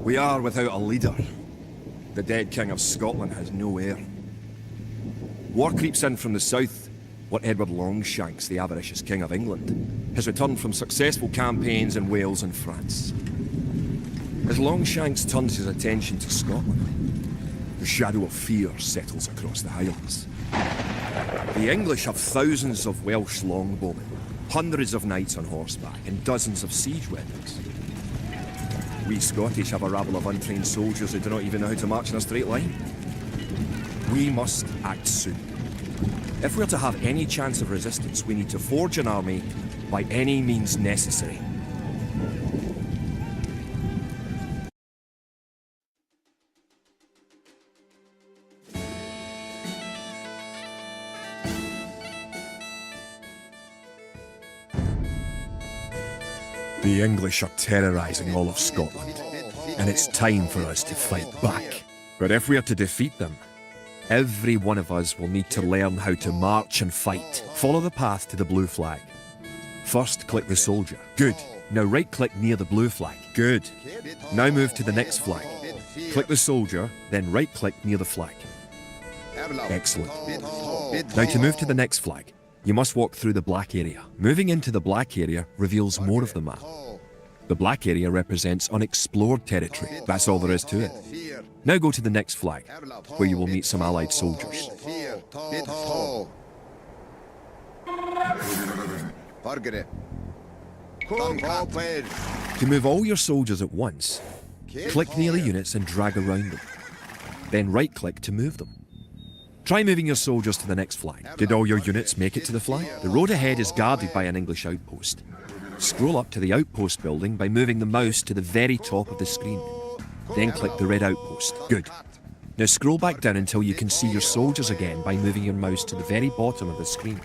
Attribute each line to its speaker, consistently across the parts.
Speaker 1: We are without a leader. The dead King of Scotland has no heir. War creeps in from the south. What Edward Longshanks, the avaricious King of England, has returned from successful campaigns in Wales and France. As Longshanks turns his attention to Scotland, the shadow of fear settles across the Highlands. The English have thousands of Welsh longbowmen, hundreds of knights on horseback, and dozens of siege weapons. We Scottish have a rabble of untrained soldiers who do not even know how to march in a straight line. We must act soon. If we're to have any chance of resistance, we need to forge an army by any means necessary. The English are terrorising all of Scotland, and it's time for us to fight back. But if we are to defeat them, every one of us will need to learn how to march and fight. Follow the path to the blue flag. First, click the soldier. Good. Now right-click near the blue flag. Good. Now move to the next flag. Click the soldier, then right-click near the flag. Excellent. Now to move to the next flag, you must walk through the black area. Moving into the black area reveals more of the map. The black area represents unexplored territory. That's all there is to it. Now go to the next flag, where you will meet some allied soldiers. To move all your soldiers at once, click near the units and drag around them. Then right-click to move them. Try moving your soldiers to the next flag. Did all your units make it to the flag? The road ahead is guarded by an English outpost. Scroll up to the outpost building by moving the mouse to the very top of the screen. Then click the red outpost. Good. Now scroll back down until you can see your soldiers again by moving your mouse to the very bottom of the screen.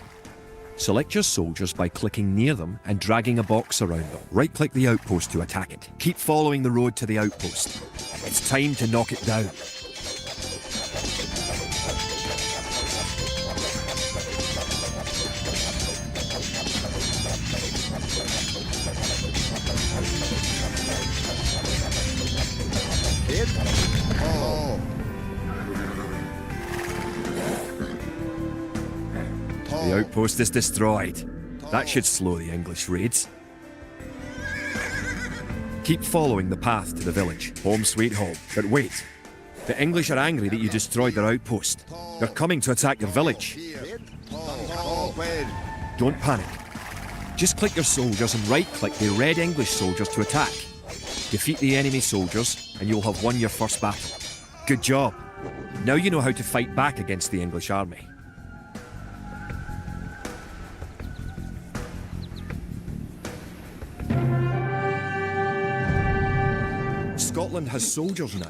Speaker 1: Select your soldiers by clicking near them and dragging a box around them. Right-click the outpost to attack it. Keep following the road to the outpost. It's time to knock it down. The outpost is destroyed. That should slow the English raids. Keep following the path to the village. Home sweet home. But wait. The English are angry that you destroyed their outpost. They're coming to attack your village. Don't panic. Just click your soldiers and right-click the red English soldiers to attack. Defeat the enemy soldiers and you'll have won your first battle. Good job. Now you know how to fight back against the English army. Scotland has soldiers now,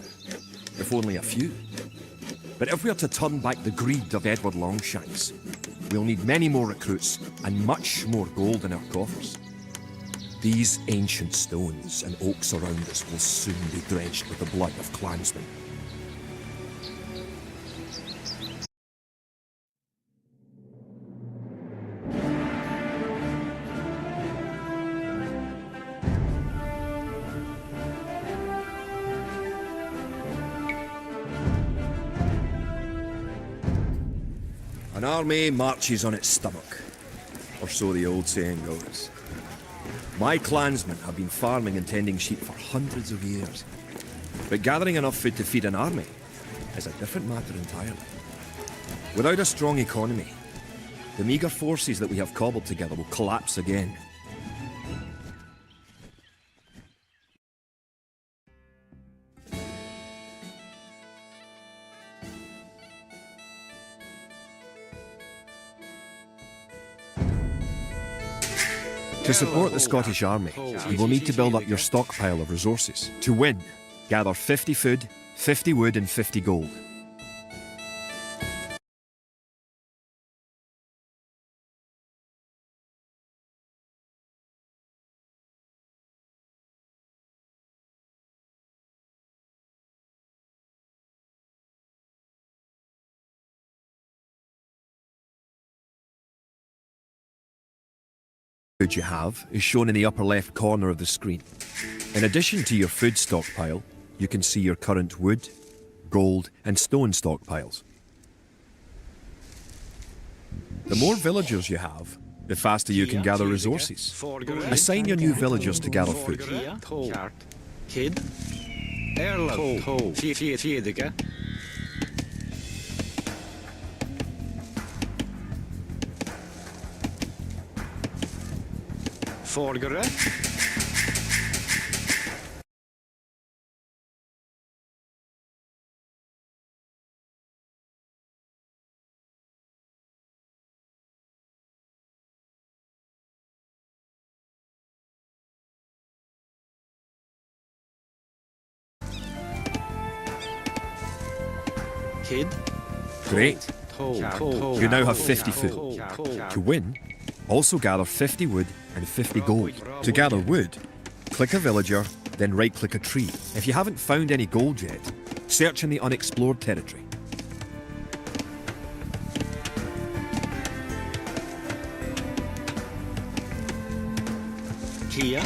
Speaker 1: if only a few. But if we are to turn back the greed of Edward Longshanks, we'll need many more recruits and much more gold in our coffers. These ancient stones and oaks around us will soon be drenched with the blood of clansmen. An army marches on its stomach, or so the old saying goes. My clansmen have been farming and tending sheep for hundreds of years, but gathering enough food to feed an army is a different matter entirely. Without a strong economy, the meagre forces that we have cobbled together will collapse again. To support the Scottish Army, you will need to build up your stockpile of resources. To win, gather 50 food, 50 wood and 50 gold. Food you have is shown in the upper left corner of the screen. In addition to your food stockpile, you can see your current wood, gold, and stone stockpiles. The more villagers you have, the faster you can gather resources. Assign your new villagers to gather food. Great. You now have 50 food. To win, also gather 50 wood and 50 gold. To gather wood, click a villager, then right-click a tree. If you haven't found any gold yet, search in the unexplored territory.
Speaker 2: Kia.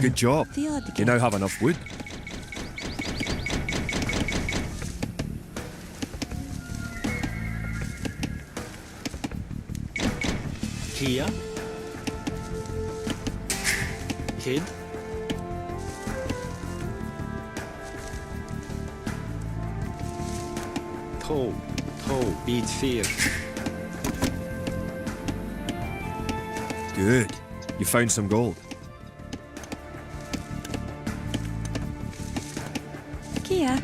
Speaker 1: Good job. You now have enough wood.
Speaker 2: Kia. Kid. Beat fear.
Speaker 1: Good. You found some gold.
Speaker 3: Kia.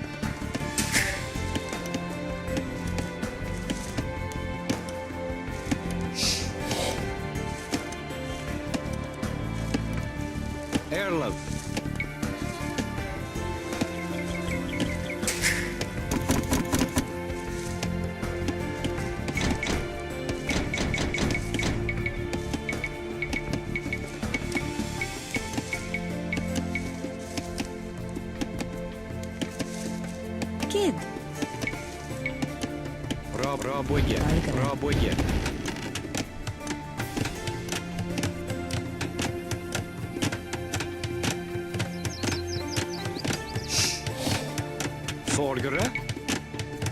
Speaker 2: Airlove.
Speaker 3: Kid.
Speaker 2: Рабоє. Forgere.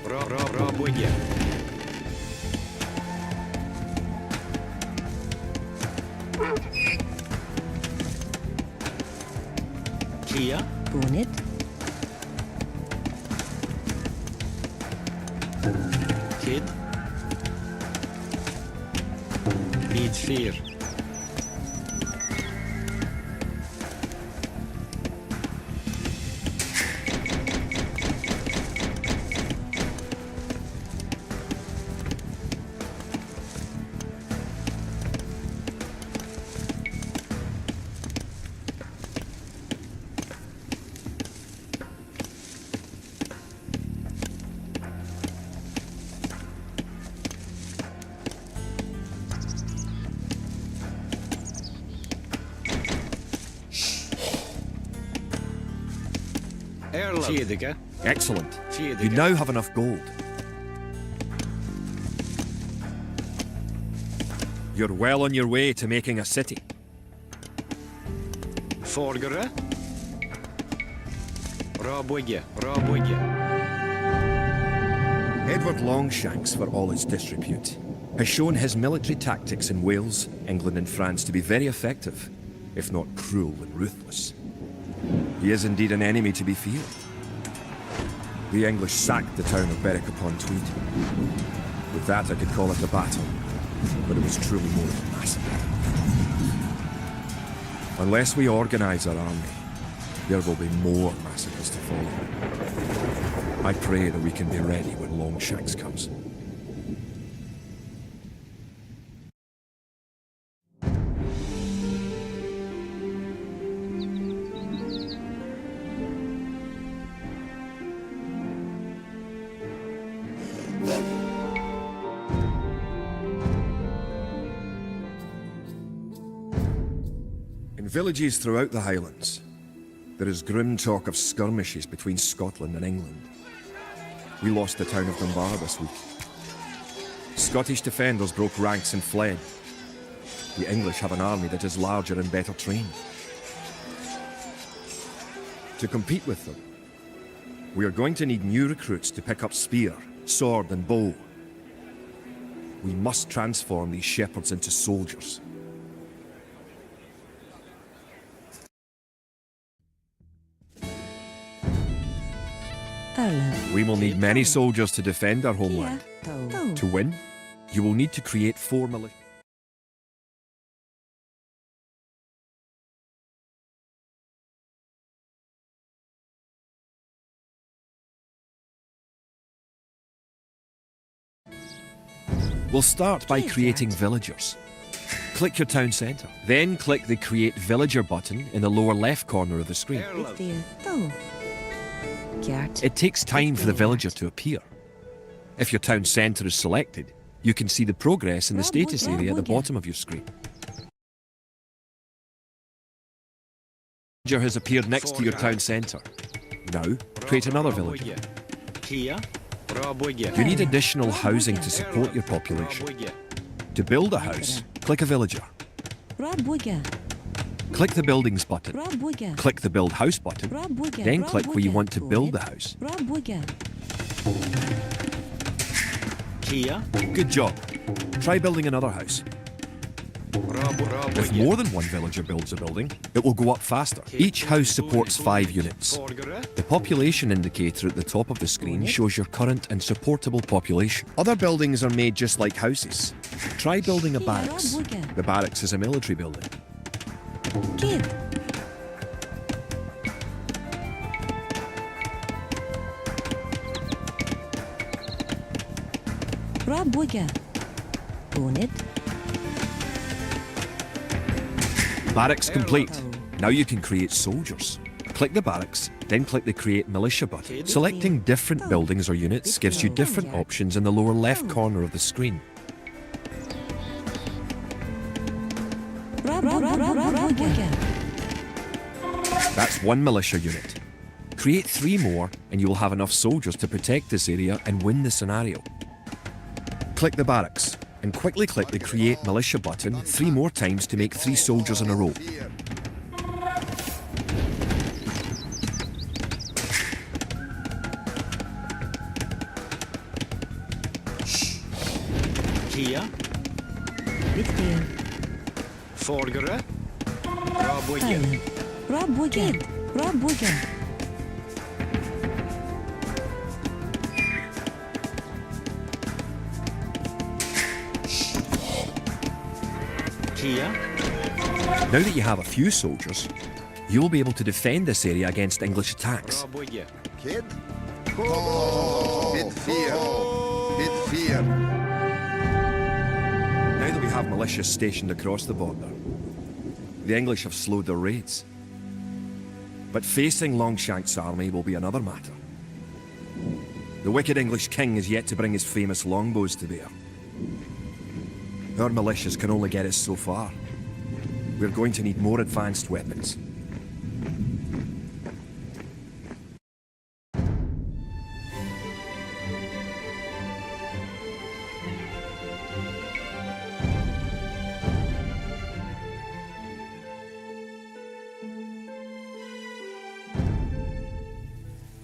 Speaker 2: Рабоє. Kia.
Speaker 3: Bonnet.
Speaker 2: Kid. Beat fear.
Speaker 1: Excellent. You now have enough gold. You're well on your way to making a city.
Speaker 2: Forgere. Рабоє.
Speaker 1: Edward Longshanks, for all his disrepute, has shown his military tactics in Wales, England and France to be very effective, if not cruel and ruthless. He is indeed an enemy to be feared. The English sacked the town of Berwick-upon-Tweed. With that, I could call it a battle, but it was truly more of a massacre. Unless we organize our army, there will be more massacres to follow. I pray that we can be ready when Longshanks comes. villages throughout the Highlands, there is grim talk of skirmishes between Scotland and England. We lost the town of Dunbar this week. Scottish defenders broke ranks and fled. The English have an army that is larger and better trained. To compete with them, we are going to need new recruits to pick up spear, sword and bow. We must transform these shepherds into soldiers. We will need many soldiers to defend our homeland. To win, you will need to create 4 militia. We'll start by creating villagers. Click your town centre. Then click the Create Villager button in the lower left corner of the screen. It takes time for the villager to appear. If your town centre is selected, you can see the progress in the status area at the bottom of your screen. Villager has appeared next to your town centre. Now, create another villager. You need additional housing to support your population. To build a house, click a villager. Click the Buildings button. Click the Build House button. Then click where you want to build the house. Good job. Try building another house. If more than one villager builds a building, it will go up faster. Each house supports 5 units. The population indicator at the top of the screen shows your current and supportable population. Other buildings are made just like houses. Try building a barracks. The barracks is a military building. Barracks complete. Now you can create soldiers. Click the barracks, then click the Create Militia button. Selecting different buildings or units gives you different options in the lower left corner of the screen. That's 1 militia unit. Create 3 more and you will have enough soldiers to protect this area and win the scenario. Click the barracks and quickly click the Create Militia button 3 more times to make 3 soldiers in a row. Now that you have a few soldiers, you'll be able to defend this area against English attacks.
Speaker 4: Kid? Bit fear.
Speaker 1: Now that we have militias stationed across the border, the English have slowed their raids. But facing Longshank's army will be another matter. The wicked English king is yet to bring his famous longbows to bear. Our militias can only get us so far. We're going to need more advanced weapons.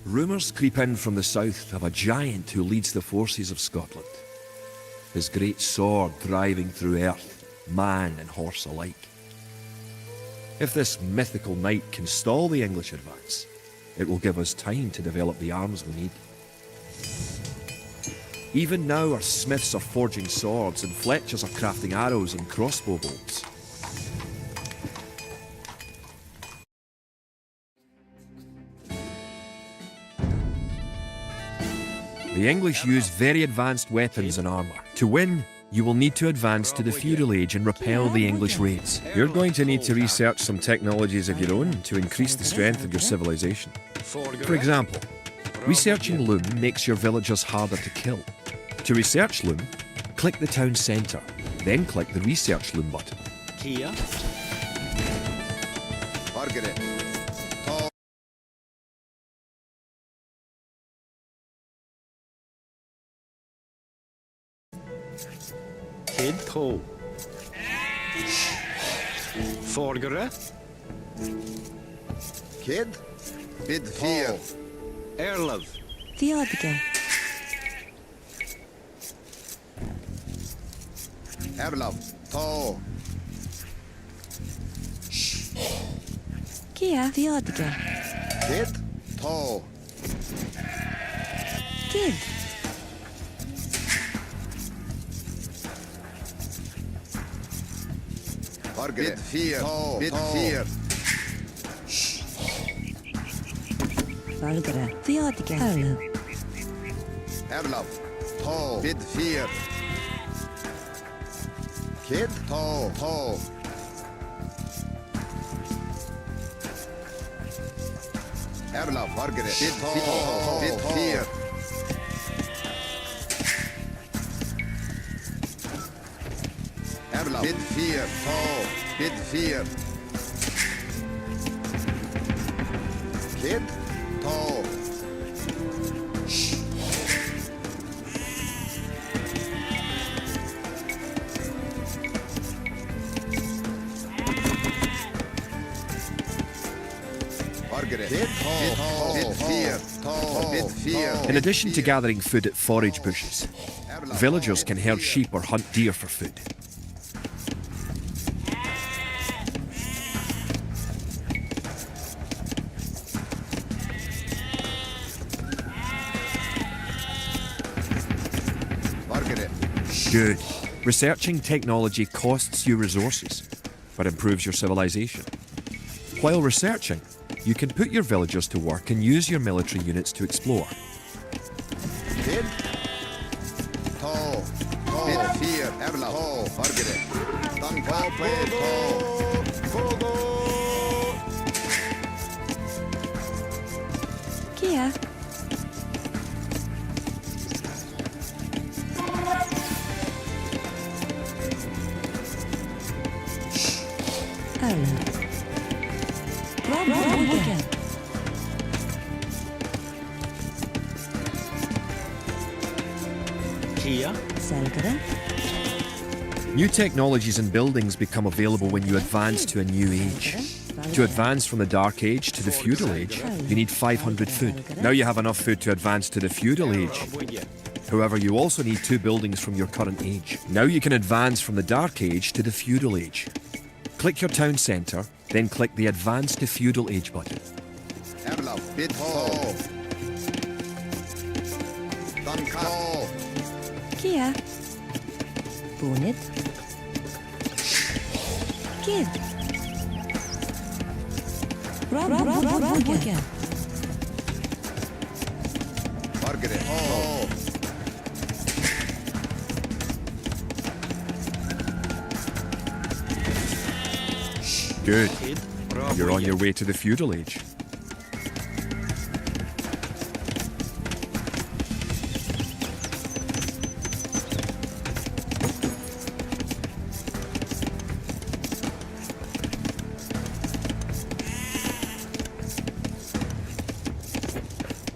Speaker 1: Rumours creep in from the south of a giant who leads the forces of Scotland. His great sword driving through earth, man and horse alike. If this mythical knight can stall the English advance, it will give us time to develop the arms we need. Even now our smiths are forging swords and fletchers are crafting arrows and crossbow bolts. The English use very advanced weapons and armour. To win, you will need to advance to the feudal age and repel the English raids. You're going to need to research some technologies of your own to increase the strength of your civilization. For example, researching loom makes your villagers harder to kill. To research loom, click the town centre, then click the Research Loom button.
Speaker 4: Fargere. Ta.
Speaker 2: Kid to. Fargere.
Speaker 4: Kid. Bid 4.
Speaker 2: Erlov.
Speaker 3: Theodge.
Speaker 4: Erlav. Ta.
Speaker 3: Kia. Theodge.
Speaker 4: Kid. Ta.
Speaker 3: Kid.
Speaker 4: Fargere. Bid 4. Bid 4.
Speaker 3: Fargere. Theodge. Erlov.
Speaker 4: Erlav. Ta. Bid 4. Kid. Ta. Ta. Erlav. Fargere. Bid 4. Bid 4. Erlav. Bid 4. Ta. Bid 4. Kid. Ta.
Speaker 1: In addition to gathering food at forage bushes, villagers can herd sheep or hunt deer for food. Good. Researching technology costs you resources, but improves your civilization. While researching, you can put your villagers to work and use your military units to explore.
Speaker 4: Kid. Ta. Ta. Bid 4. Erla. Ta. Fargere. Dan Longplay. Ta.
Speaker 3: Kia. Erlov. Rob again.
Speaker 2: Kia.
Speaker 3: Selgere.
Speaker 1: New technologies and buildings become available when you advance to a new age. To advance from the Dark Age to the Feudal Age, you need 500 food. Now you have enough food to advance to the Feudal Age. However, you also need 2 buildings from your current age. Now you can advance from the Dark Age to the Feudal Age. Click your town centre, then click the Advance to Feudal Age button.
Speaker 4: Erlav. Bid 4. Dan Ta.
Speaker 3: Kia. Bonnet. Kid. Rob again.
Speaker 4: Fargere. Ta.
Speaker 1: Good.
Speaker 2: Kid.
Speaker 1: You're on your way to the Feudal Age.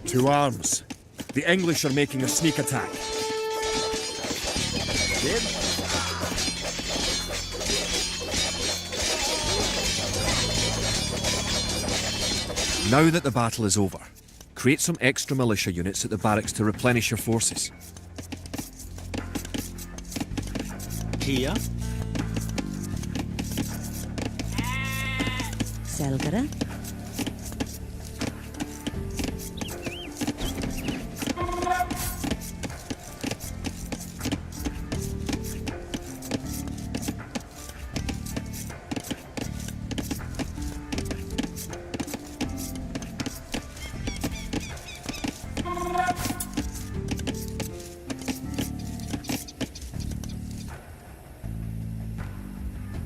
Speaker 1: To arms. The English are making a sneak attack.
Speaker 4: Kid.
Speaker 1: Now that the battle is over, create some extra militia units at the barracks to replenish your forces.
Speaker 2: Kia.
Speaker 3: Selgere.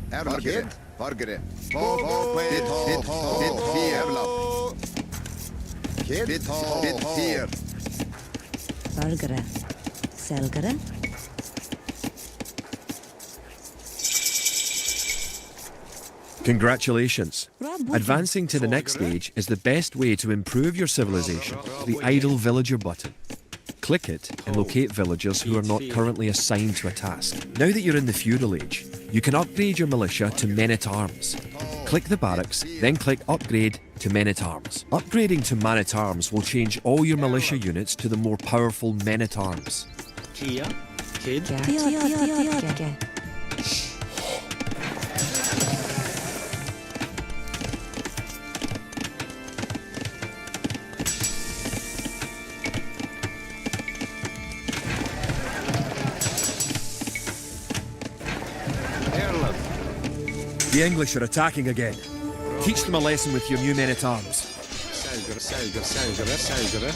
Speaker 4: Erla. Kid. Fargere. Ta. Bid 4. Erla. Kid. Bid 4.
Speaker 3: Fargere. Selgere.
Speaker 1: Congratulations. Advancing to the next stage is the best way to improve your civilization. The idle villager button. Click it and locate villagers who are not currently assigned to a task. Now that you're in the feudal age, you can upgrade your militia to men-at-arms. Click the barracks, then click upgrade to men-at-arms. Upgrading to man-at-arms will change all your militia units to the more powerful men-at-arms.
Speaker 2: Kia, Kid, Erlov,
Speaker 1: The English are attacking again. Teach them a lesson with your new men-at-arms.
Speaker 2: Selgere.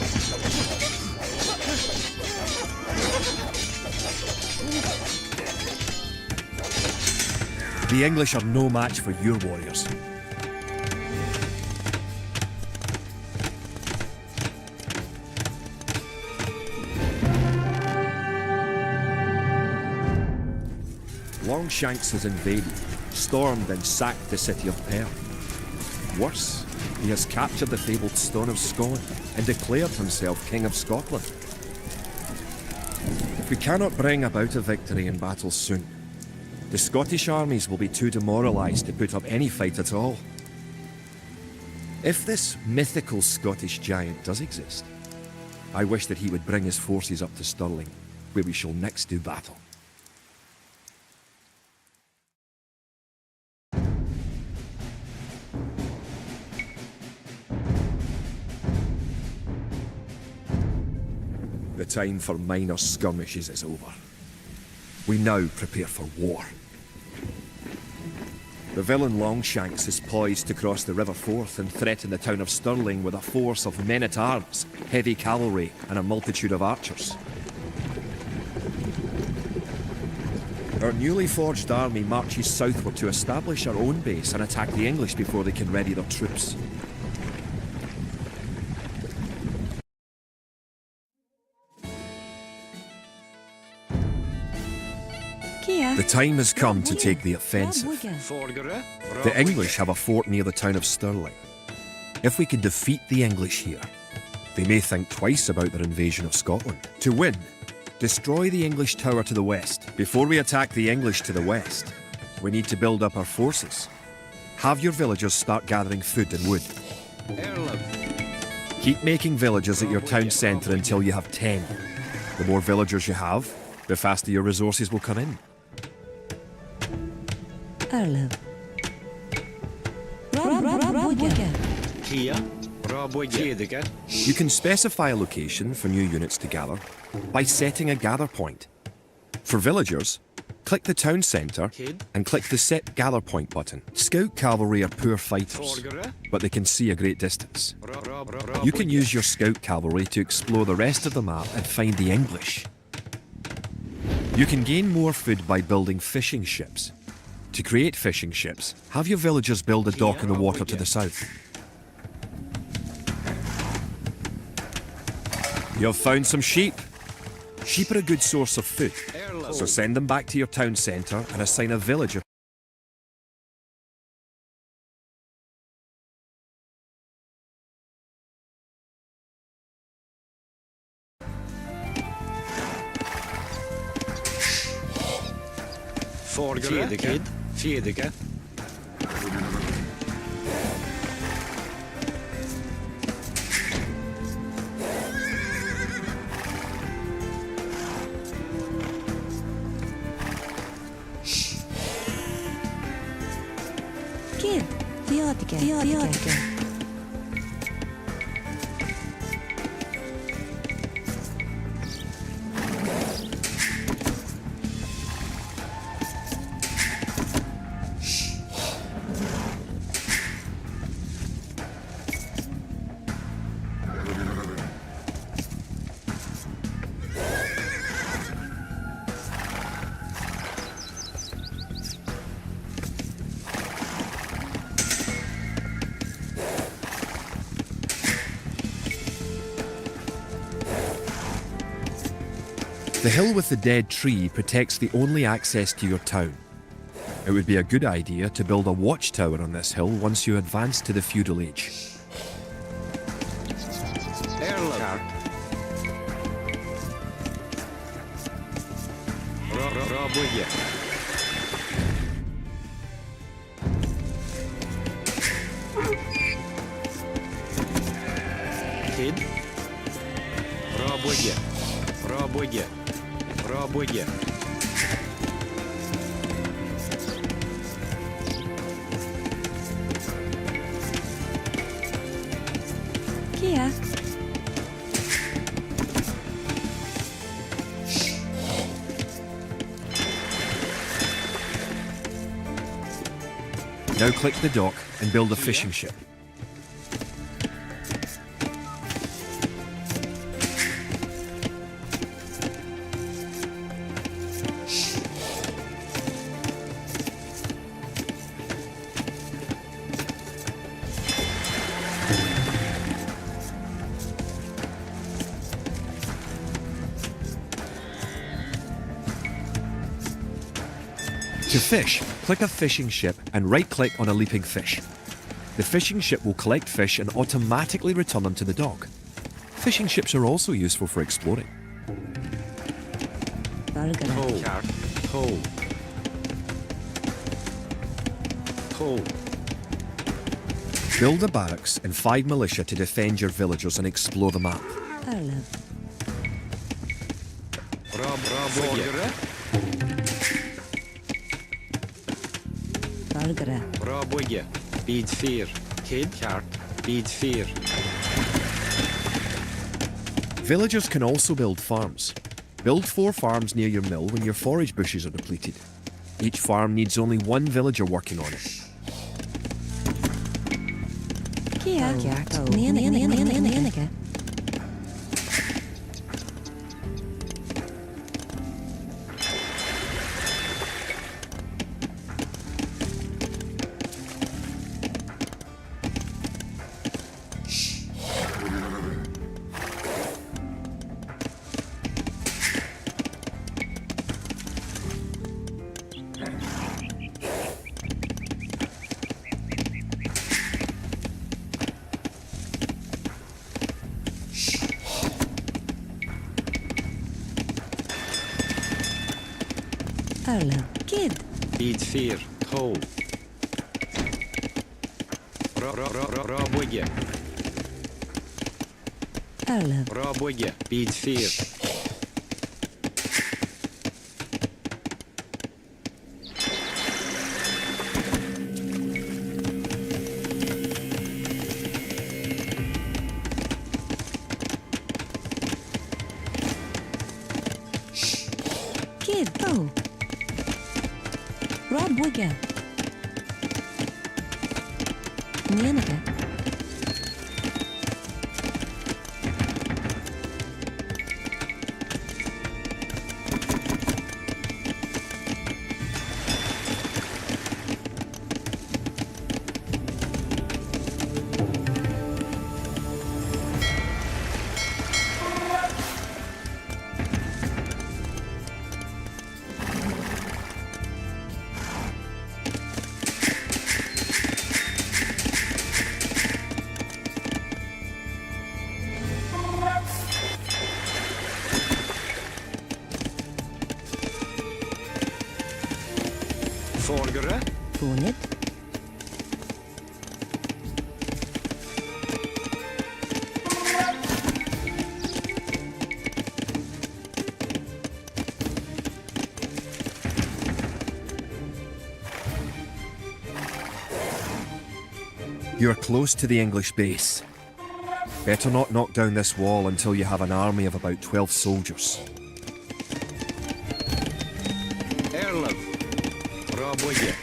Speaker 1: The English are no match for your warriors. Longshanks has invaded, stormed and sacked the city of Perth. Worse, he has captured the fabled Stone of Scone and declared himself King of Scotland. If we cannot bring about a victory in battle soon, the Scottish armies will be too demoralised to put up any fight at all. If this mythical Scottish giant does exist, I wish that he would bring his forces up to Stirling, where we shall next do battle. The time for minor skirmishes is over. We now prepare for war. The villain Longshanks is poised to cross the River Forth and threaten the town of Stirling with a force of men-at-arms, heavy cavalry and a multitude of archers. Our newly forged army marches southward to establish our own base and attack the English before they can ready their troops. The time has come to take the offensive.
Speaker 2: Forgere,
Speaker 1: The English have a fort near the town of Stirling. If we can defeat the English here, they may think twice about their invasion of Scotland. To win, destroy the English tower to the west. Before we attack the English to the west, we need to build up our forces. Have your villagers start gathering food and wood.
Speaker 2: Erlov,
Speaker 1: Keep making villages at your town centre until you have 10. The more villagers you have, the faster your resources will come in.
Speaker 3: Arlo.
Speaker 2: Kia, Rabojedike,
Speaker 1: You can specify a location for new units to gather by setting a gather point. For villagers, click the town centre and click the Set Gather Point button. Scout cavalry are poor fighters,
Speaker 2: Forgere,
Speaker 1: but they can see a great distance. You can use your scout cavalry to explore the rest of the map and find the English. You can gain more food by building fishing ships. To create fishing ships, have your villagers build a dock in the water to the south. You've found some sheep. Sheep are a good source of food, so send them back to your town centre and assign a villager.
Speaker 2: Forgere, Kid, Fjedike,
Speaker 3: Kid. Theodike. The hill with the dead tree protects the only access to your town.
Speaker 1: It would be a good idea to build a watchtower on this hill once you advance to the feudal age.
Speaker 2: Erlab. Raboye. Kid. Raboye. Raboye. Raboye.
Speaker 3: Kia.
Speaker 1: Now click the dock and build a fishing ship. To fish, click a fishing ship and right-click on a leaping fish. The fishing ship will collect fish and automatically return them to the dock. Fishing ships are also useful for exploring.
Speaker 3: Bargara.
Speaker 2: Hole. Hole.
Speaker 1: Build a barracks and 5 militia to defend your villagers and explore the map.
Speaker 3: Erlab.
Speaker 2: Raboye.
Speaker 3: Bargara.
Speaker 2: Raboye. Bead 4. Kid. Chart. Bead 4.
Speaker 1: Villagers can also build farms. Build 4 farms near your mill when your forage bushes are depleted. Each farm needs only 1 villager working on it.
Speaker 3: Kia. Nienige. Erlab. Kid.
Speaker 2: Bead 4. Hole. Raboye.
Speaker 3: Erlab.
Speaker 2: Raboye. Bead 4.
Speaker 3: Kid. Oh. Rob Wigger. Nienige.
Speaker 2: Forgere.
Speaker 3: Bonnet.
Speaker 1: You're close to the English base. Better not knock down this wall until you have an army of about 12 soldiers.
Speaker 2: Erlab. Raboye.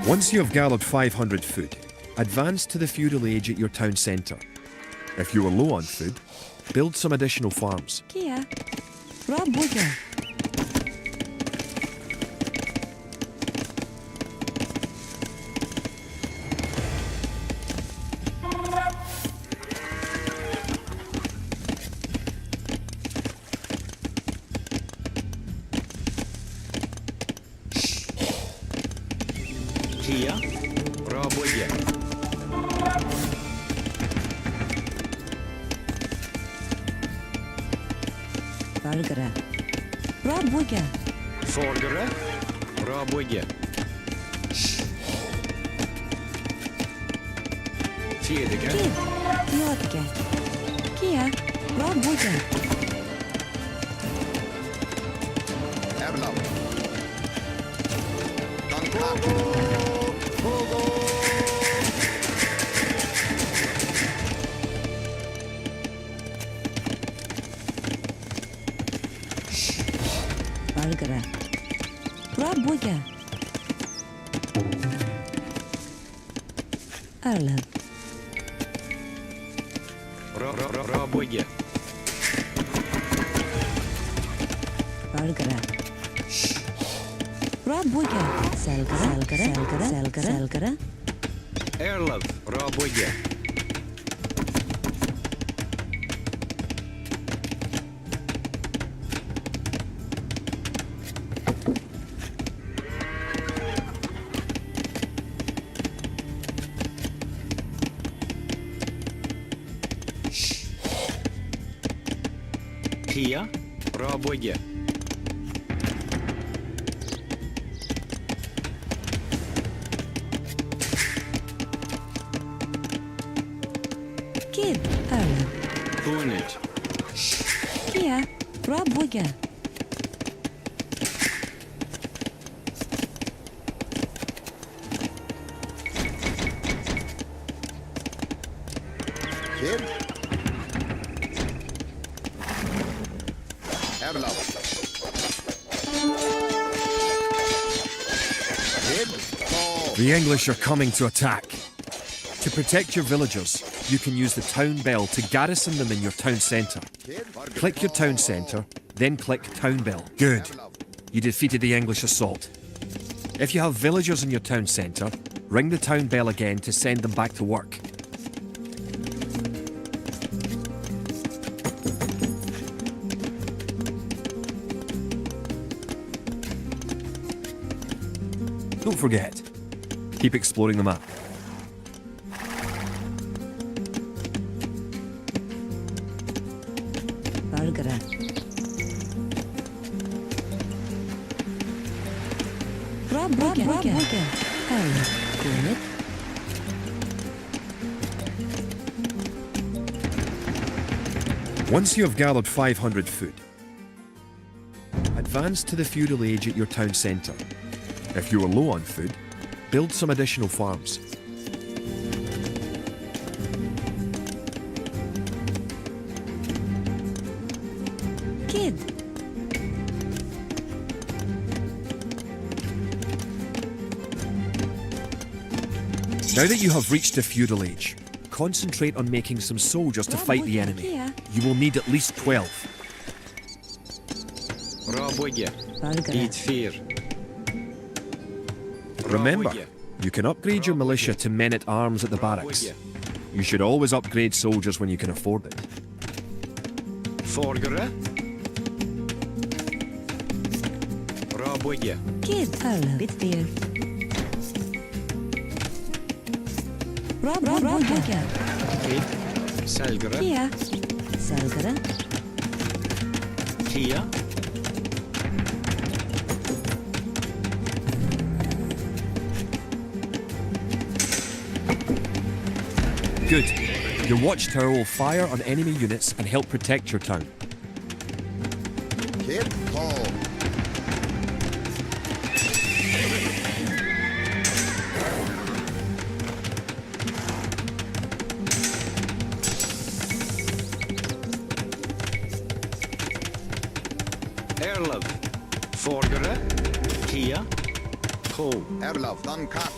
Speaker 1: Once you have gathered 500 food, advance to the feudal age at your town centre. If you are low on food, build some additional farms.
Speaker 3: Kia. Rob Wigger.
Speaker 2: Kia. Raboje.
Speaker 3: Valgara. Raboje.
Speaker 2: Forgere. Raboje. Fjedike.
Speaker 3: Kid. Jotke. Kia. Raboje.
Speaker 4: Erlav. Dankato. Pogo.
Speaker 3: Valgara. Raboje. Arlav.
Speaker 2: Raboje.
Speaker 3: Valgara. Raboje. Selgara. Selgara. Selgara. Selgara. Selgara.
Speaker 2: Erlav. Raboje. Kia. Raboje.
Speaker 3: Kid. Arlav.
Speaker 2: Unit.
Speaker 3: Kia. Raboje.
Speaker 4: Kid. Erlav. Kid. Oh.
Speaker 1: The English are coming to attack. To protect your villagers, you can use the town bell to garrison them in your town centre.
Speaker 4: Kid.
Speaker 1: Click your town centre, then click town bell. Good. You defeated the English assault. If you have villagers in your town centre, ring the town bell again to send them back to work. Don't forget, keep exploring the map.
Speaker 3: Valgara. Raboje. Raboje. Arlav. Unit.
Speaker 1: Once you have gathered 500 food, advance to the feudal age at your town centre. If you are low on food, build some additional farms.
Speaker 3: Kid.
Speaker 1: Now that you have reached the feudal age, concentrate on making some soldiers to fight the enemy. You will need at least 12.
Speaker 2: Raboje.
Speaker 3: Valgara.
Speaker 2: Bit 4.
Speaker 1: Remember, you can upgrade your militia to men-at-arms at the barracks. You should always upgrade soldiers when you can afford it.
Speaker 2: Forgere. Raboje.
Speaker 3: Kid. Arlav. Bit fear. Raboje.
Speaker 2: Kid. Selgere.
Speaker 3: Kia. Selgara.
Speaker 2: Kia.
Speaker 1: Good. Your watchtower will fire on enemy units and help protect your town.
Speaker 4: Kid. Oh.
Speaker 2: Erlav. Forgere. Kia. Ko.
Speaker 4: Erlav. Dankat.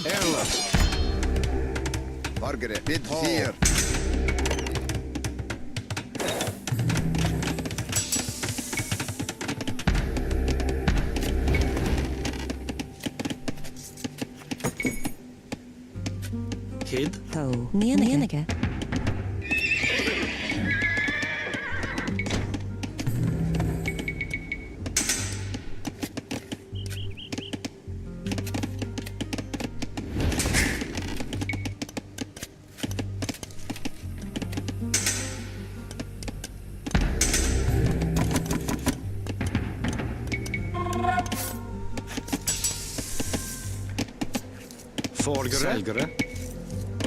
Speaker 2: Erlav.
Speaker 4: Margaret. Bid 4.
Speaker 2: Kid.
Speaker 3: Tau. Nieneke.
Speaker 2: Folgere. Selgere.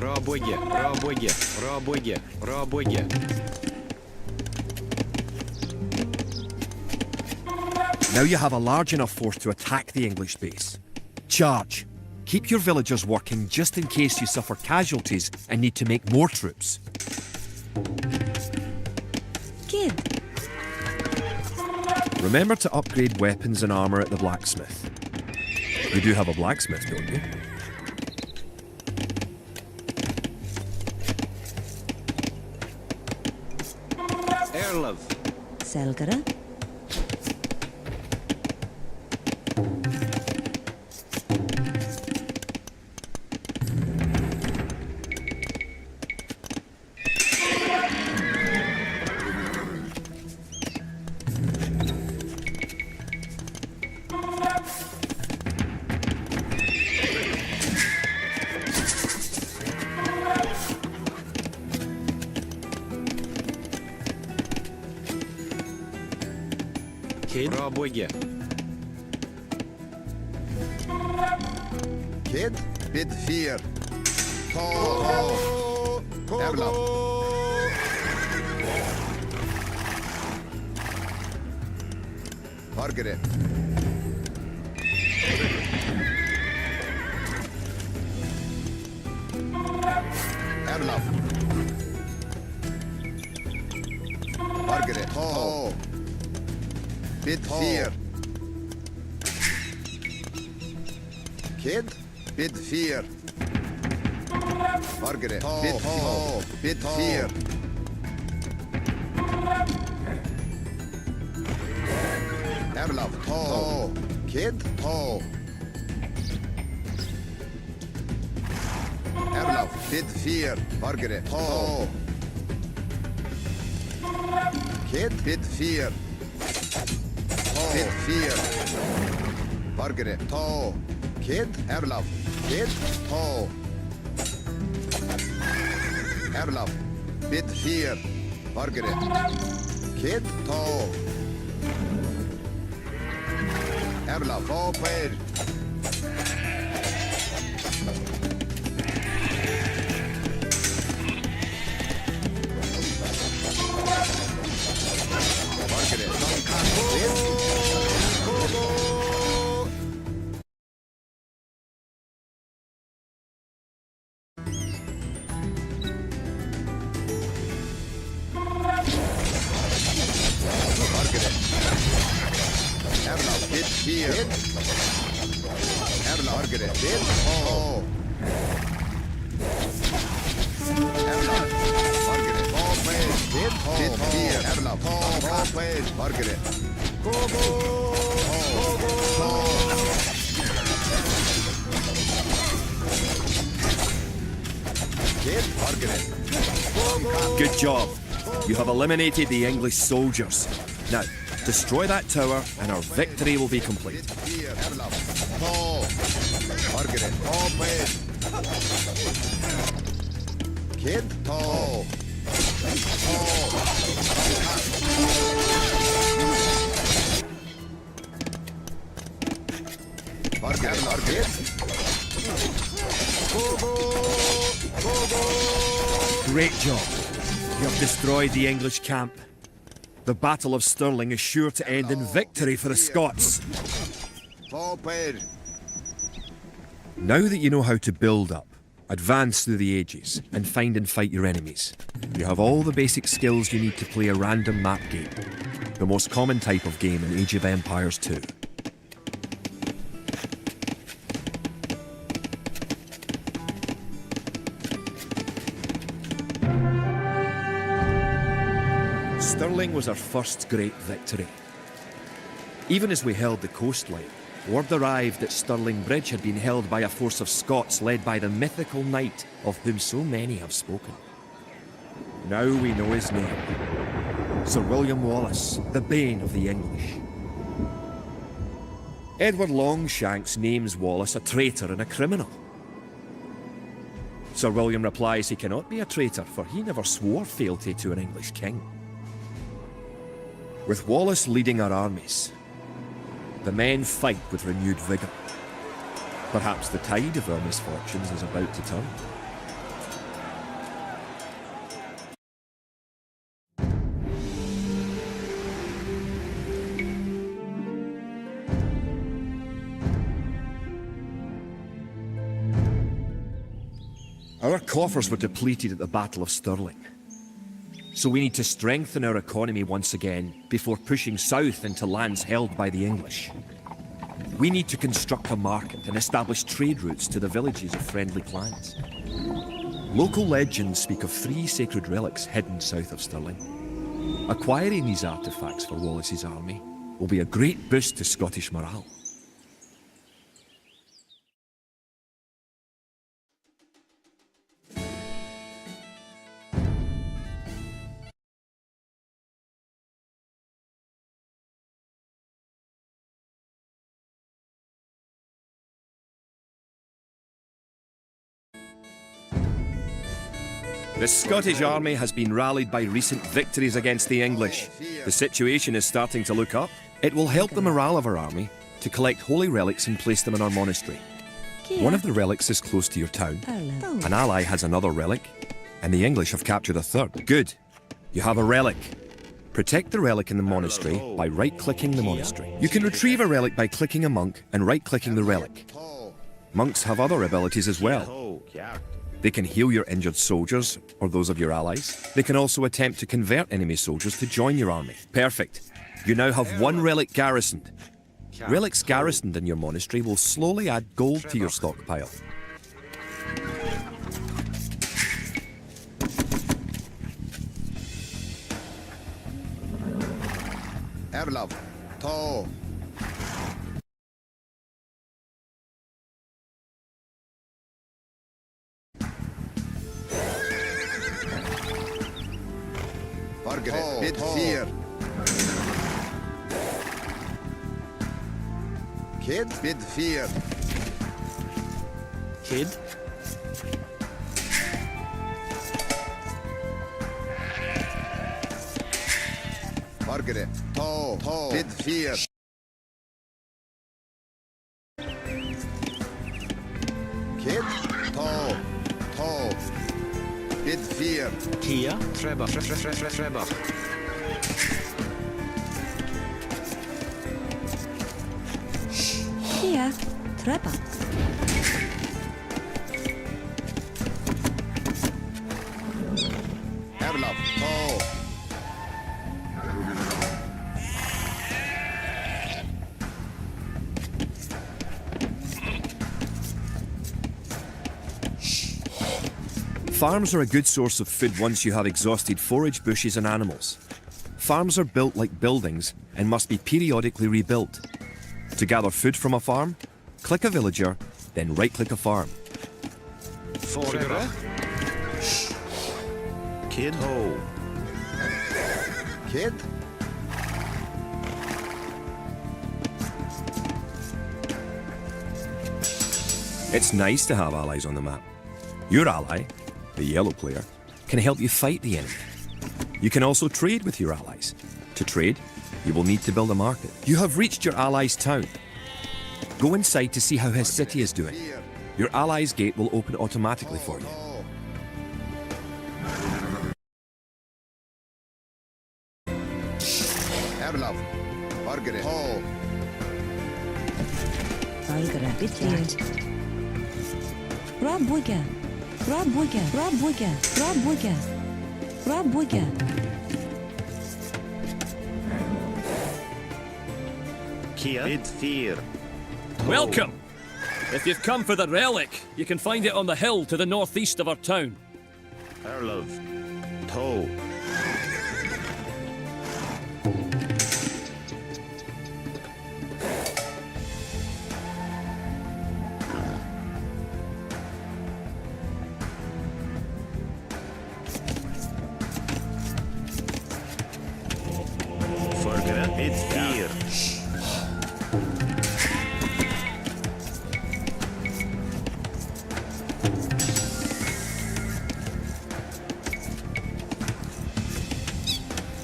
Speaker 2: Rabøye. Rabøye. Rabøye. Rabøye.
Speaker 1: Now you have a large enough force to attack the English base. Charge. Keep your villagers working just in case you suffer casualties and need to make more troops.
Speaker 3: Kid.
Speaker 1: Remember to upgrade weapons and armor at the blacksmith. You do have a blacksmith, don't you?
Speaker 2: Erlov.
Speaker 3: Selgere.
Speaker 2: Kid. Rabøye.
Speaker 4: Kid, bid 4. Erlav. Margaret. Erlav. Margaret. Bid 4. Kid, bid 4. Margaret, bid 4. Erlav, Kid, Erlav, bid 4. Margaret, Kid, bid 4. Bid 4. Margaret, Kid, Erlav, Kid, Erlav, bid 4. Margaret, Kid, Erlav, Longplay.
Speaker 1: Good job. You have eliminated the English soldiers. Now, destroy that tower and our victory will be complete.
Speaker 4: Kid,
Speaker 1: Great job. You have destroyed the English camp. The Battle of Stirling is sure to end in victory for the Scots. Now that you know how to build up, advance through the ages, and find and fight your enemies, you have all the basic skills you need to play a random map game, the most common type of game in Age of Empires 2. Stirling was our first great victory. Even as we held the coastline, word arrived that Stirling Bridge had been held by a force of Scots led by the mythical knight of whom so many have spoken. Now we know his name. Sir William Wallace, the bane of the English. Edward Longshanks names Wallace a traitor and a criminal. Sir William replies he cannot be a traitor, for he never swore fealty to an English king. With Wallace leading our armies, the men fight with renewed vigour. Perhaps the tide of our misfortunes is about to turn. Our coffers were depleted at the Battle of Stirling. So we need to strengthen our economy once again before pushing south into lands held by the English. We need to construct a market and establish trade routes to the villages of friendly clans. Local legends speak of 3 sacred relics hidden south of Stirling. Acquiring these artifacts for Wallace's army will be a great boost to Scottish morale. The Scottish army has been rallied by recent victories against the English. The situation is starting to look up. It will help the morale of our army to collect holy relics and place them in our monastery. One of the relics is close to your town. An ally has another relic, and the English have captured a third. Good. You have a relic. Protect the relic in the monastery by right-clicking the monastery. You can retrieve a relic by clicking a monk and right-clicking the relic. Monks have other abilities as well. They can heal your injured soldiers, or those of your allies. They can also attempt to convert enemy soldiers to join your army. Perfect. You now have 1 relic garrisoned. Relics garrisoned in your monastery will slowly add gold to your stockpile.
Speaker 4: Erlav, to. Margaret, bid 4. Kid, bid 4.
Speaker 2: Kid.
Speaker 4: Margaret, to, bid 4. Kid, to, bid 4.
Speaker 2: Kia. Treba.
Speaker 3: Kia. Treba.
Speaker 4: Erlav, to.
Speaker 1: Farms are a good source of food once you have exhausted forage bushes and animals. Farms are built like buildings and must be periodically rebuilt. To gather food from a farm, click a villager, then right-click a farm.
Speaker 2: Forgere. Kid. Ho.
Speaker 4: Kid,
Speaker 1: It's nice to have allies on the map. Your ally, the yellow player, can help you fight the enemy. You can also trade with your allies. To trade, you will need to build a market. You have reached your ally's town. Go inside to see how his city is doing. Your ally's gate will open automatically for you.
Speaker 4: Erlav, Margaret, to.
Speaker 3: Valgara. Bitfield. Rob Booger. Rob Booger. Rob Booger. Rob Booger. Rob Booger.
Speaker 2: Kia. Bid 4.
Speaker 5: Welcome! If you've come for the relic, you can find it on the hill to the northeast of our town.
Speaker 2: Erlov. To. Forgere. Bid 4.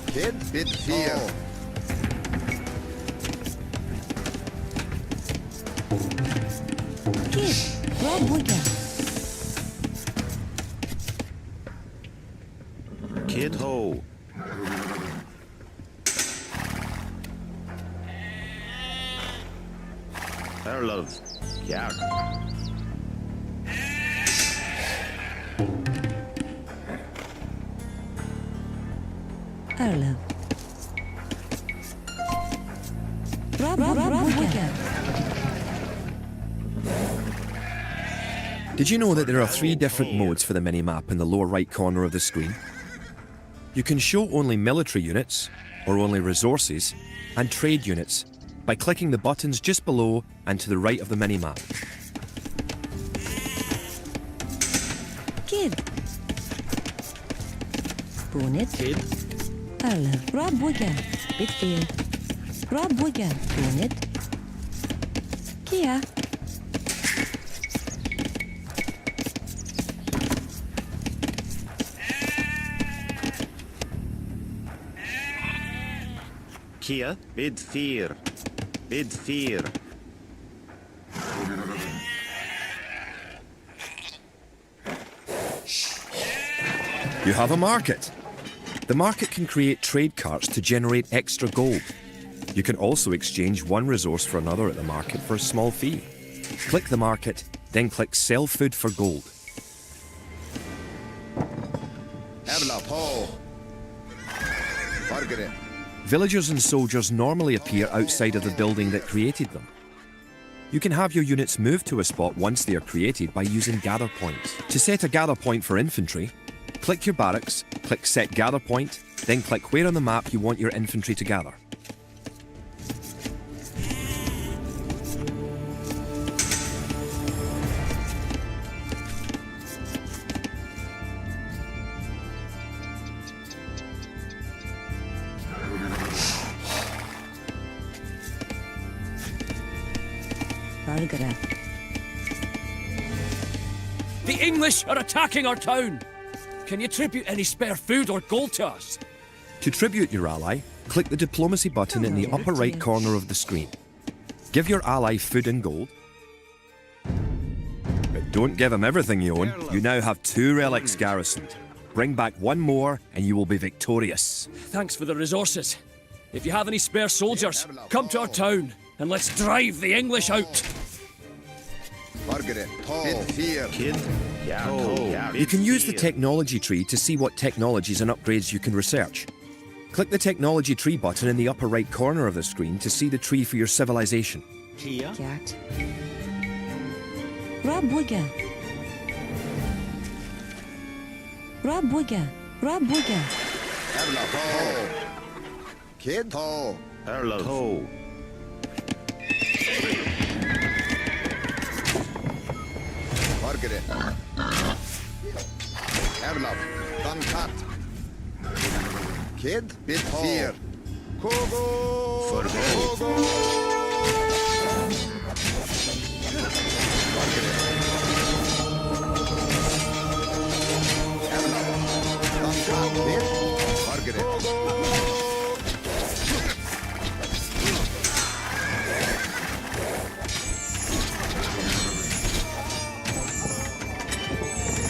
Speaker 4: Kid, bid 4.
Speaker 3: Kia. Rob Wigan.
Speaker 4: Kid Ho. Erlov. Yeah.
Speaker 3: Erlov. Rob Wigan.
Speaker 1: Did you know that there are 3 different modes for the minimap in the lower right corner of the screen? You can show only military units, or only resources, and trade units by clicking the buttons just below and to the right of the minimap.
Speaker 3: Kid. Bonnet.
Speaker 2: Kid.
Speaker 3: Erlov. Rob Wigan. Bitfield. Rob Wigan. Bonnet. Kia.
Speaker 4: Kia. Bid fear. Bid fear.
Speaker 1: You have a market. The market can create trade carts to generate extra gold. You can also exchange one resource for another at the market for a small fee. Click the market, then click Sell Food for Gold.
Speaker 4: Erlov Ho. Margaret.
Speaker 1: Villagers and soldiers normally appear outside of the building that created them. You can have your units move to a spot once they are created by using gather points. To set a gather point for infantry, click your barracks, click Set Gather Point, then click where on the map you want your infantry to gather.
Speaker 3: Margaret.
Speaker 5: The English are attacking our town. Can you tribute any spare food or gold to us?
Speaker 1: To tribute your ally, click the diplomacy button in the upper right corner of the screen. Give your ally food and gold. But don't give him everything you own. You now have 2 relics garrisoned. Bring back 1 more and you will be victorious.
Speaker 5: Thanks for the resources. If you have any spare soldiers, come to our town and let's drive the English out.
Speaker 4: Margaret. Bid fear. Kid. Yeah. Ho.
Speaker 1: You can use the technology tree to see what technologies and upgrades you can research. Click the technology tree button in the upper right corner of the screen to see the tree for your civilization.
Speaker 2: Kia.
Speaker 3: Cat. Rob Wigan. Rob Wigan. Rob Wigan.
Speaker 4: Erlov Ho. Kid Ho. Erlov Ho. Margaret. Erlov. Duncat. Kid. Bid fear. Kogo. For Kogo. Margaret. Erlov. Duncat. Bid. Margaret.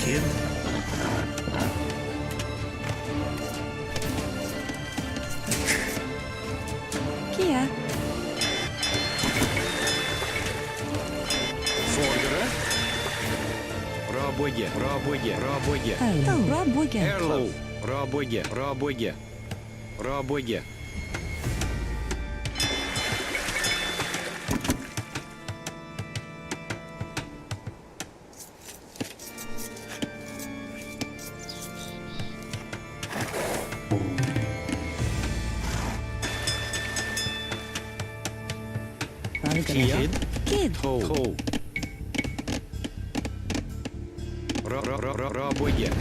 Speaker 4: Kid.
Speaker 3: Kia.
Speaker 2: Vorderen. Rob Wigan. Rob Wigan. Rob Wigan.
Speaker 3: Erlov. Rob Wigan.
Speaker 2: Erlo. Rob Wigan. Rob Wigan. Rob Wigan.
Speaker 3: Margaret. Kid.
Speaker 2: Ho. Ho. Rob Wigan.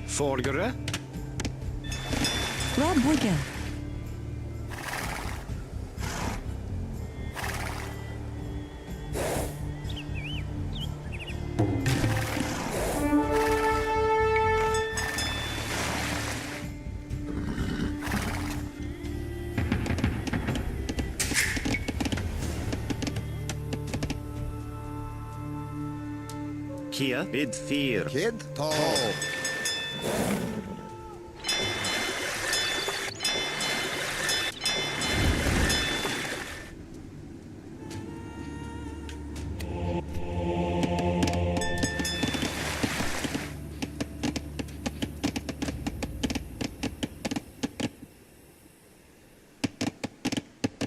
Speaker 2: Vorderen.
Speaker 3: Rob Wigan.
Speaker 2: Kia vid 4
Speaker 4: Kid to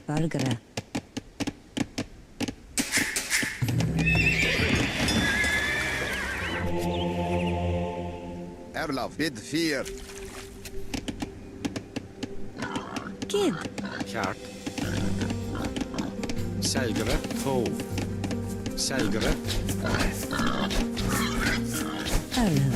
Speaker 3: Vargara.
Speaker 4: Erlaf vid 4
Speaker 3: Kid.
Speaker 2: Klart. Selgere 2 Selgere
Speaker 3: Hello.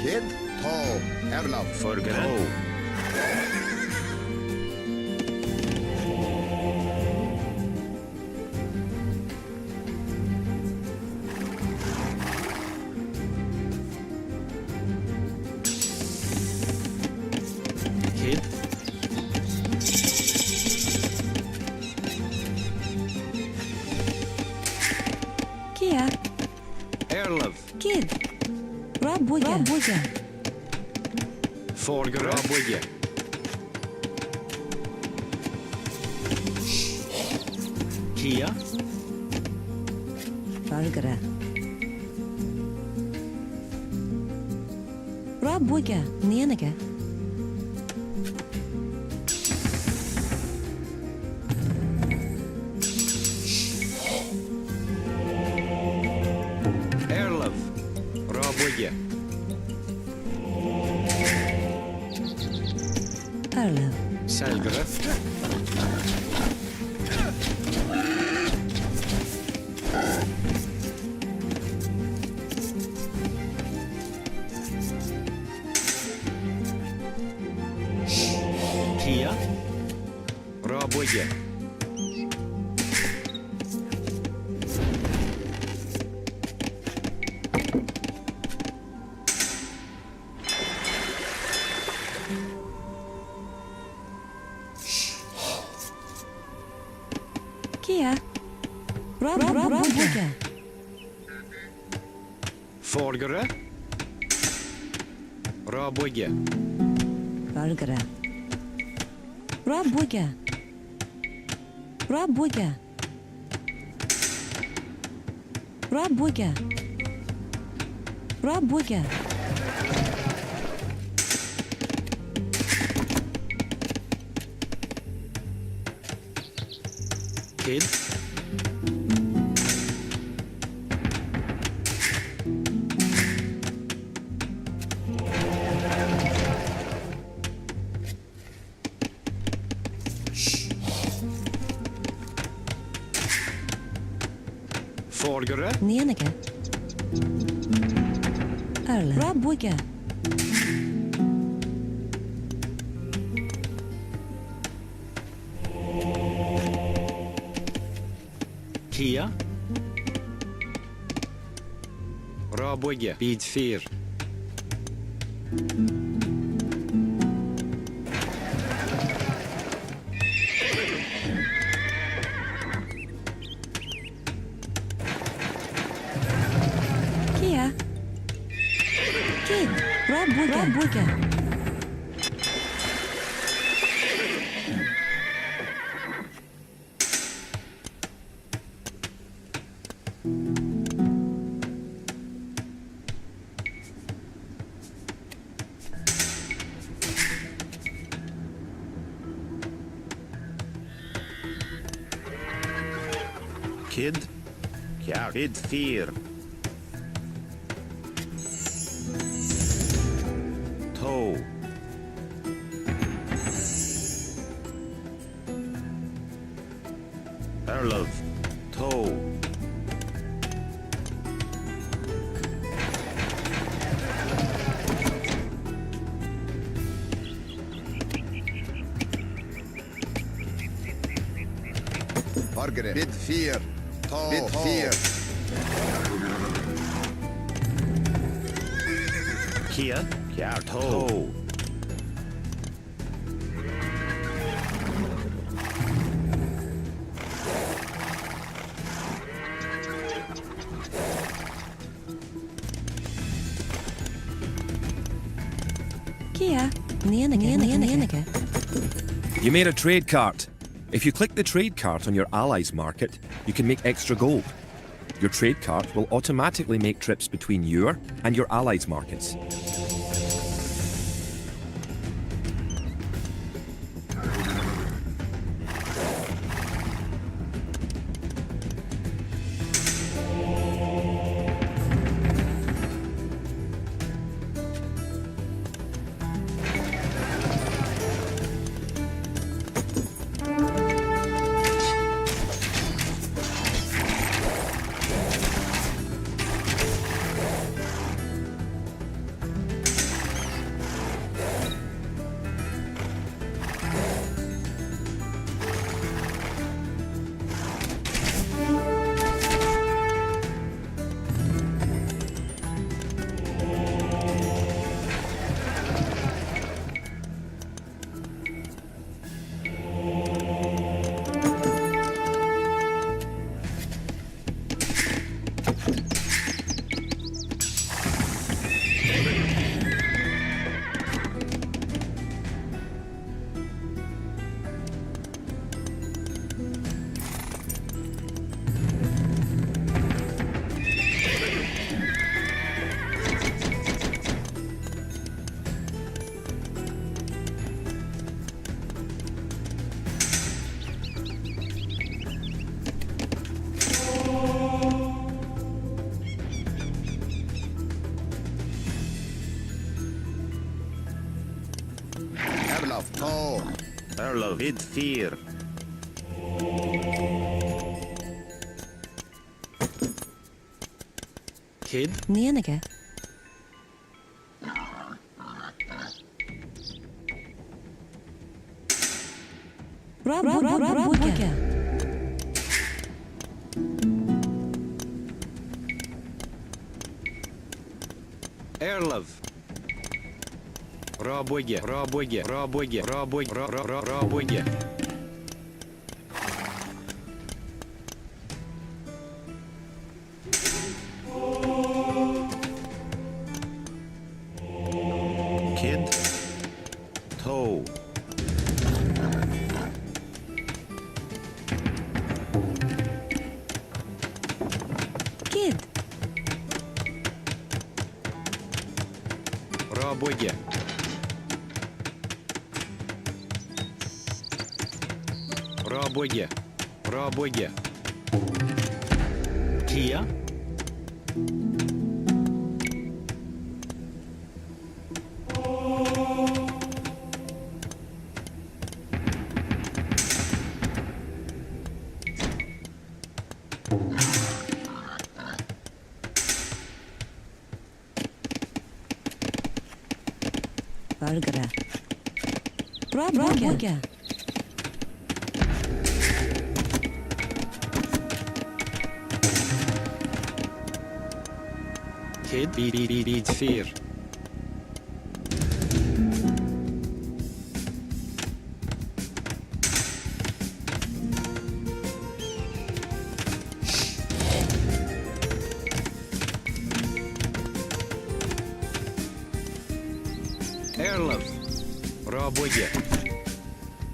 Speaker 4: Kid to Erlaf
Speaker 2: Forgere Kid
Speaker 3: Kia.
Speaker 2: Erlov
Speaker 3: Kid. Rabuja. Rabuja.
Speaker 2: Forgere Raboye Kia
Speaker 3: Vargara. Rabuja. Nienega.
Speaker 2: Erlov Raboye
Speaker 3: Hello.
Speaker 2: Selgere Kia Raboye
Speaker 3: Kia. Rabuja.
Speaker 2: Forgere Raboye
Speaker 3: Vargara. Rabuja. Rabuja. Rabuja. Rabuja.
Speaker 2: Kid Forgere
Speaker 3: Nienega. Hello. Rabuja.
Speaker 2: Kia Raboye vid 4
Speaker 3: Kia. Kid. Rabuja. Rabuja.
Speaker 2: Kid Ja vid 4 2
Speaker 3: Kia.
Speaker 2: 11 12
Speaker 4: Margaret. Bid 4. Bid 4.
Speaker 2: Kia 12
Speaker 3: Kia, Nianaka.
Speaker 1: You made a trade cart. If you click the trade cart on your allies market, you can make extra gold. Your trade cart will automatically make trips between your and your allies markets.
Speaker 4: Erlaf. Tall.
Speaker 2: Erlov Bid 4 Kid
Speaker 3: Nianaka. Rob.
Speaker 2: Erlov Raboye Kid Toe
Speaker 3: Kid.
Speaker 2: Raboye Kia
Speaker 3: Bargara. Rob.
Speaker 2: Kid Bid 4 Erlov Raboye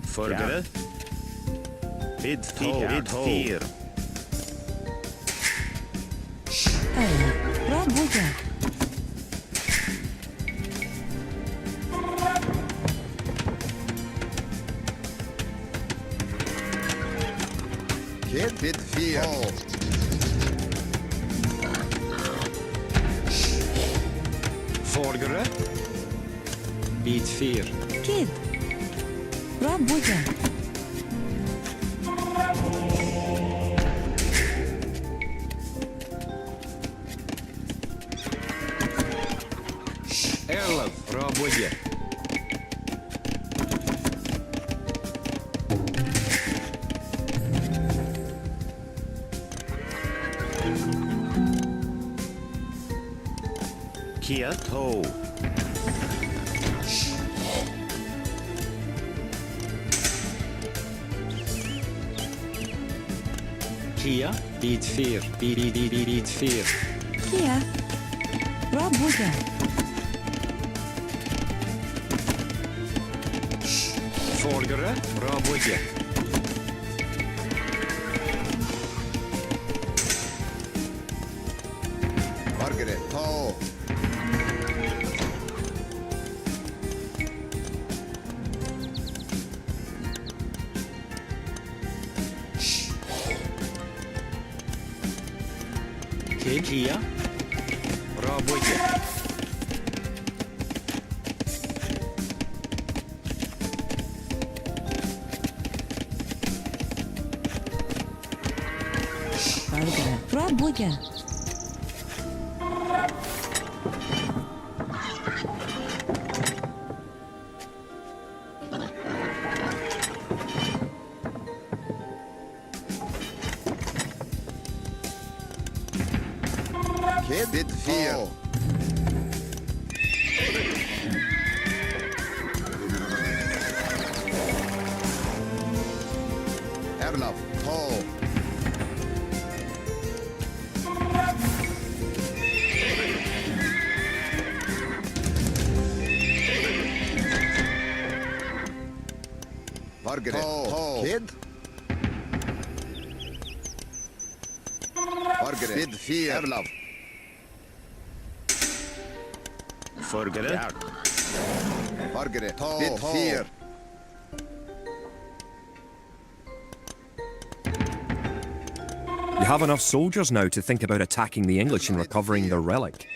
Speaker 2: Forgere Bid 4
Speaker 3: Rob.
Speaker 4: Kid. Bid 4.
Speaker 2: Forgere Bid 4
Speaker 3: Kid. Rob.
Speaker 2: Пробуйте. Kia Toe. Kia Beat 4. Beat 4.
Speaker 3: Kia. Пробуйте.
Speaker 2: Фольгера. Пробуйте.
Speaker 4: Margaret, Toe.
Speaker 2: Kia. Пробуйте.
Speaker 3: Маргаret. Пробуйте.
Speaker 4: Kid, Bit 4. Erlaf, Toe. Margaret, Toe. Kid. Margaret, Bit 4. Erlaf.
Speaker 2: Фольгера.
Speaker 4: Margaret, Bit 4.
Speaker 1: You have enough soldiers now to think about attacking the English and recovering their relic.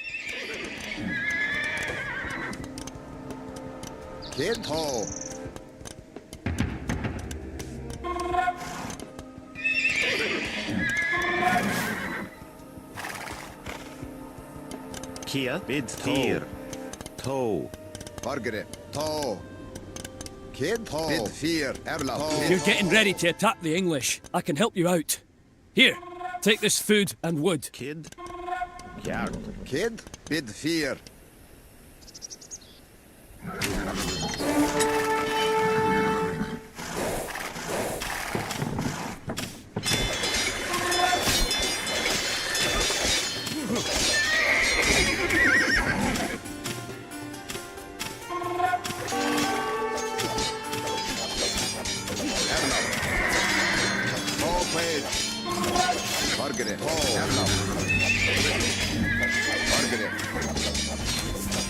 Speaker 4: Kid, Toe.
Speaker 2: Kia Beat 4. Toe.
Speaker 4: Margaret, Toe. Kid, Toe. Bit 4. Erlaf.
Speaker 5: You're getting ready to attack the English. I can help you out. Here, take this food and wood.
Speaker 2: Kid. Ja.
Speaker 4: Kid, Bit 4. Longplay. Margaret, Toe. Erlaf. Margaret.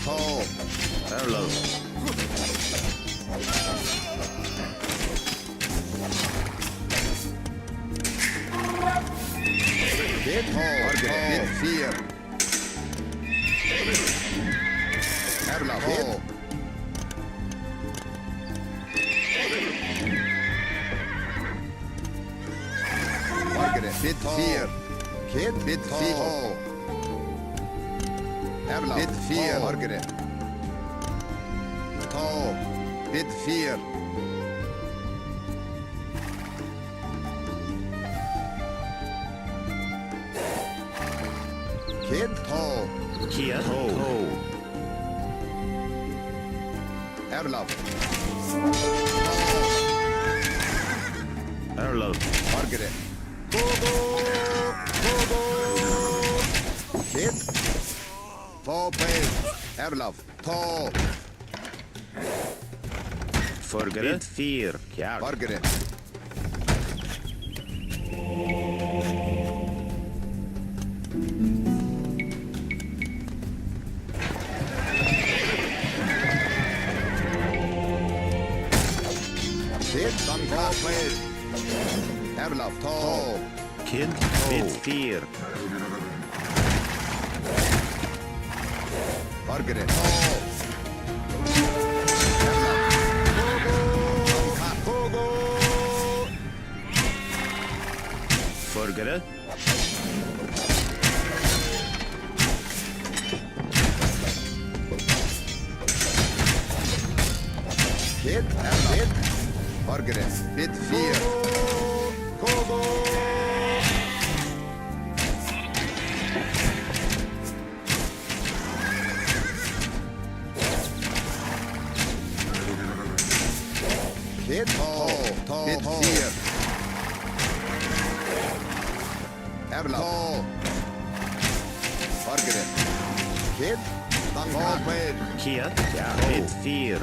Speaker 4: Toe.
Speaker 2: Hello.
Speaker 4: Kid, Toe. Margaret, Bit 4. Erlaf, Toe. Margaret, Bit 4. Kid, Bit 4. Erlaf, Bit 4. Margaret. Toe. Bit 4. Kid, Toe.
Speaker 2: Kia Toe.
Speaker 4: Erlaf.
Speaker 2: Hello.
Speaker 4: Margaret. Go, go, go, go. Kid. Toe play. Erlaf. Toe.
Speaker 2: Forget 4. Ja.
Speaker 4: Margaret. Kid, Toe play. Erlaf. Toe.
Speaker 2: Kid Bit 4.
Speaker 4: Margaret. Toe.
Speaker 2: Forget.
Speaker 4: Hit, hit. Margaret, bit fear. Hit, bit fear. Erla. Margaret. Hit, Longplay.
Speaker 2: Hier, ja, mit 4.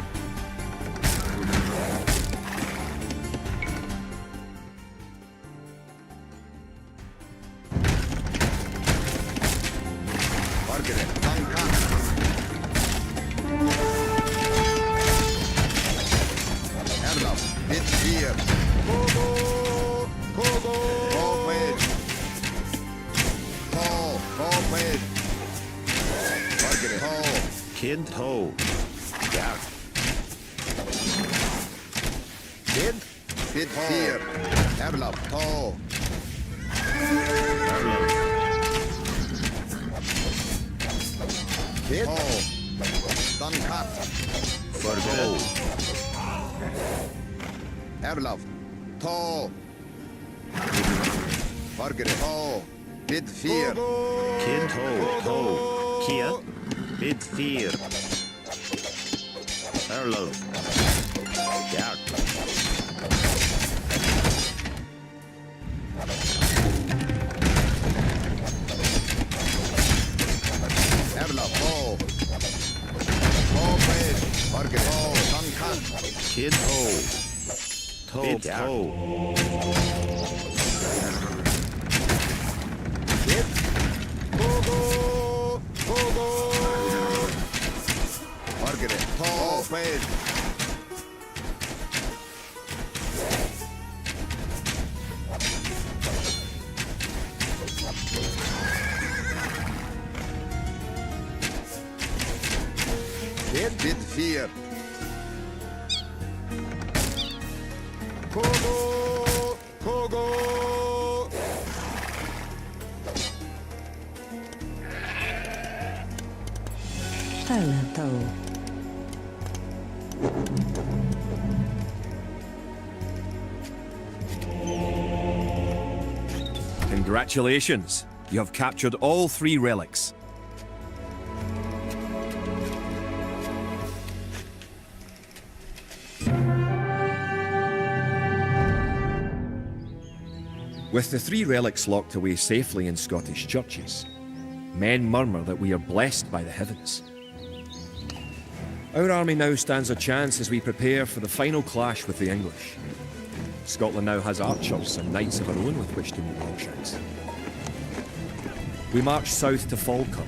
Speaker 4: Margaret, Tanka. Erla, bit fear. Longplay. Longplay. Margaret,
Speaker 2: Kind ho. Ja,
Speaker 4: Hit, bit fear. Erla, Hit, Tanka.
Speaker 2: forget.
Speaker 4: Erlaf, Margaret, bit fear.
Speaker 2: Kind ho. Hier, mit 4. Erlo. Ja,
Speaker 4: Erlaf, Margaret, Tanka.
Speaker 2: kind ho. Mit ho.
Speaker 4: Hit, Margaret, wait. Hit with fear. Kogo, Kogo.
Speaker 3: Laptop.
Speaker 1: Congratulations! You have captured all 3 relics. With the 3 relics locked away safely in Scottish churches, men murmur that we are blessed by the heavens. Our army now stands a chance as we prepare for the final clash with the English. Scotland now has archers and knights of our own with which to meet Longshanks. We march south to Falkirk,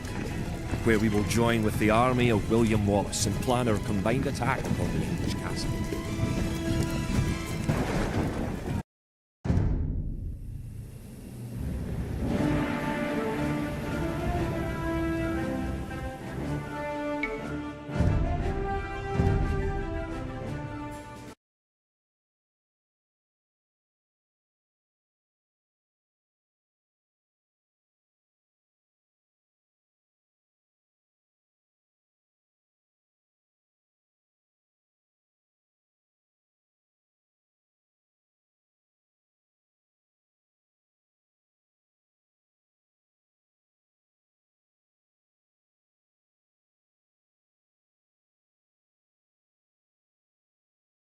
Speaker 1: where we will join with the army of William Wallace and plan our combined attack upon the English castle.